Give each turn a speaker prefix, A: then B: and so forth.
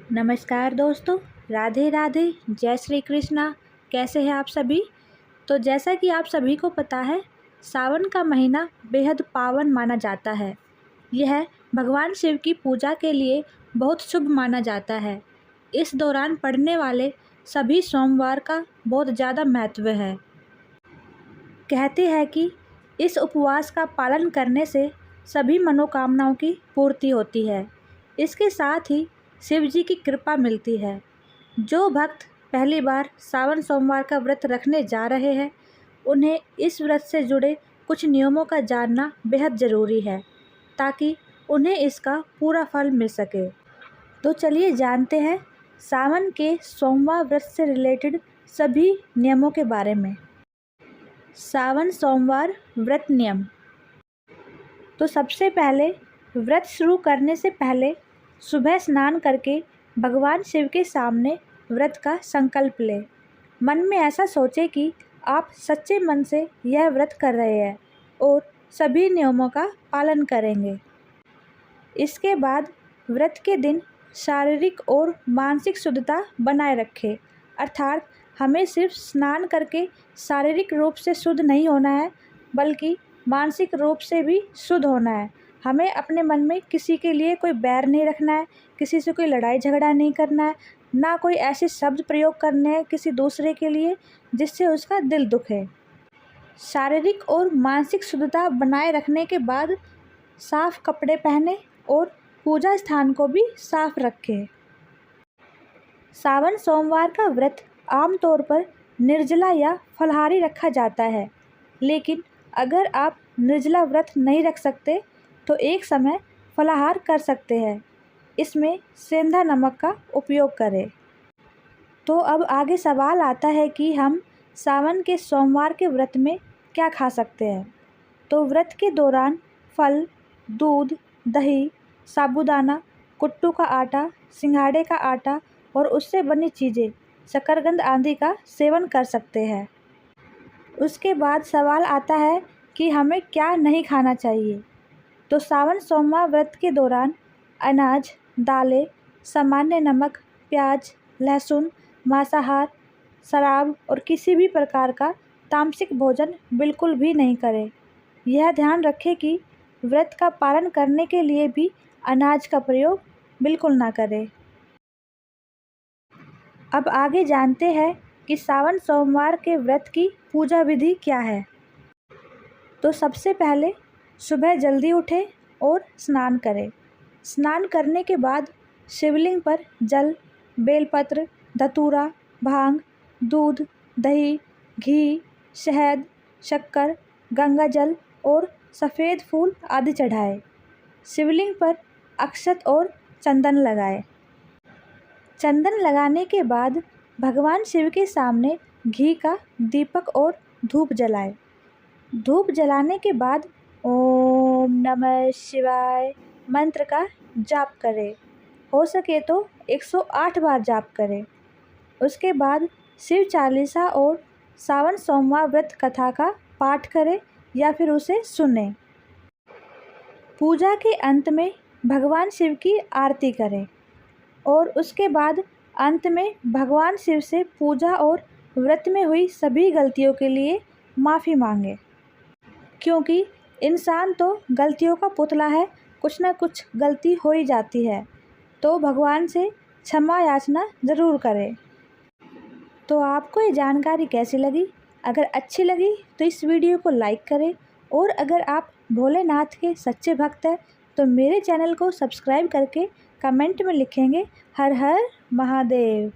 A: नमस्कार दोस्तों, राधे राधे, जय श्री कृष्णा। कैसे हैं आप सभी। तो जैसा कि आप सभी को पता है, सावन का महीना बेहद पावन माना जाता है। यह भगवान शिव की पूजा के लिए बहुत शुभ माना जाता है। इस दौरान पड़ने वाले सभी सोमवार का बहुत ज़्यादा महत्व है। कहते हैं कि इस उपवास का पालन करने से सभी मनोकामनाओं की पूर्ति होती है। इसके साथ ही शिव जी की कृपा मिलती है। जो भक्त पहली बार सावन सोमवार का व्रत रखने जा रहे हैं, उन्हें इस व्रत से जुड़े कुछ नियमों का जानना बेहद ज़रूरी है, ताकि उन्हें इसका पूरा फल मिल सके। तो चलिए जानते हैं सावन के सोमवार व्रत से रिलेटेड सभी नियमों के बारे में। सावन सोमवार व्रत नियम। तो सबसे पहले व्रत शुरू करने से पहले सुबह स्नान करके भगवान शिव के सामने व्रत का संकल्प लें। मन में ऐसा सोचें कि आप सच्चे मन से यह व्रत कर रहे हैं और सभी नियमों का पालन करेंगे। इसके बाद व्रत के दिन शारीरिक और मानसिक शुद्धता बनाए रखें, अर्थात हमें सिर्फ स्नान करके शारीरिक रूप से शुद्ध नहीं होना है, बल्कि मानसिक रूप से भी शुद्ध होना है। हमें अपने मन में किसी के लिए कोई बैर नहीं रखना है, किसी से कोई लड़ाई झगड़ा नहीं करना है, ना कोई ऐसे शब्द प्रयोग करने हैं किसी दूसरे के लिए जिससे उसका दिल दुखे। शारीरिक और मानसिक शुद्धता बनाए रखने के बाद साफ कपड़े पहने और पूजा स्थान को भी साफ रखें। सावन सोमवार का व्रत आमतौर पर निर्जला या फलाहारी रखा जाता है, लेकिन अगर आप निर्जला व्रत नहीं रख सकते तो एक समय फलाहार कर सकते हैं। इसमें सेंधा नमक का उपयोग करें। तो अब आगे सवाल आता है कि हम सावन के सोमवार के व्रत में क्या खा सकते हैं। तो व्रत के दौरान फल, दूध, दही, साबूदाना, कुट्टू का आटा, सिंघाड़े का आटा और उससे बनी चीज़ें, शकरकंद आदि का सेवन कर सकते हैं। उसके बाद सवाल आता है कि हमें क्या नहीं खाना चाहिए। तो सावन सोमवार व्रत के दौरान अनाज, दालें, सामान्य नमक, प्याज, लहसुन, मांसाहार, शराब और किसी भी प्रकार का तामसिक भोजन बिल्कुल भी नहीं करें। यह ध्यान रखें कि व्रत का पालन करने के लिए भी अनाज का प्रयोग बिल्कुल ना करें। अब आगे जानते हैं कि सावन सोमवार के व्रत की पूजा विधि क्या है। तो सबसे पहले सुबह जल्दी उठें और स्नान करें। स्नान करने के बाद शिवलिंग पर जल, बेलपत्र, धतूरा, भांग, दूध, दही, घी, शहद, शक्कर, गंगा जल और सफ़ेद फूल आदि चढ़ाएं। शिवलिंग पर अक्षत और चंदन लगाएं। चंदन लगाने के बाद भगवान शिव के सामने घी का दीपक और धूप जलाएं। धूप जलाने के बाद ओम नमः शिवाय मंत्र का जाप करें। हो सके तो 108 बार जाप करें। उसके बाद शिव चालीसा और सावन सोमवार व्रत कथा का पाठ करें या फिर उसे सुनें। पूजा के अंत में भगवान शिव की आरती करें और उसके बाद अंत में भगवान शिव से पूजा और व्रत में हुई सभी गलतियों के लिए माफ़ी मांगें, क्योंकि इंसान तो गलतियों का पुतला है, कुछ ना कुछ गलती हो ही जाती है, तो भगवान से क्षमा याचना ज़रूर करें। तो आपको ये जानकारी कैसी लगी? अगर अच्छी लगी तो इस वीडियो को लाइक करें, और अगर आप भोलेनाथ के सच्चे भक्त हैं तो मेरे चैनल को सब्सक्राइब करके कमेंट में लिखेंगे हर हर महादेव।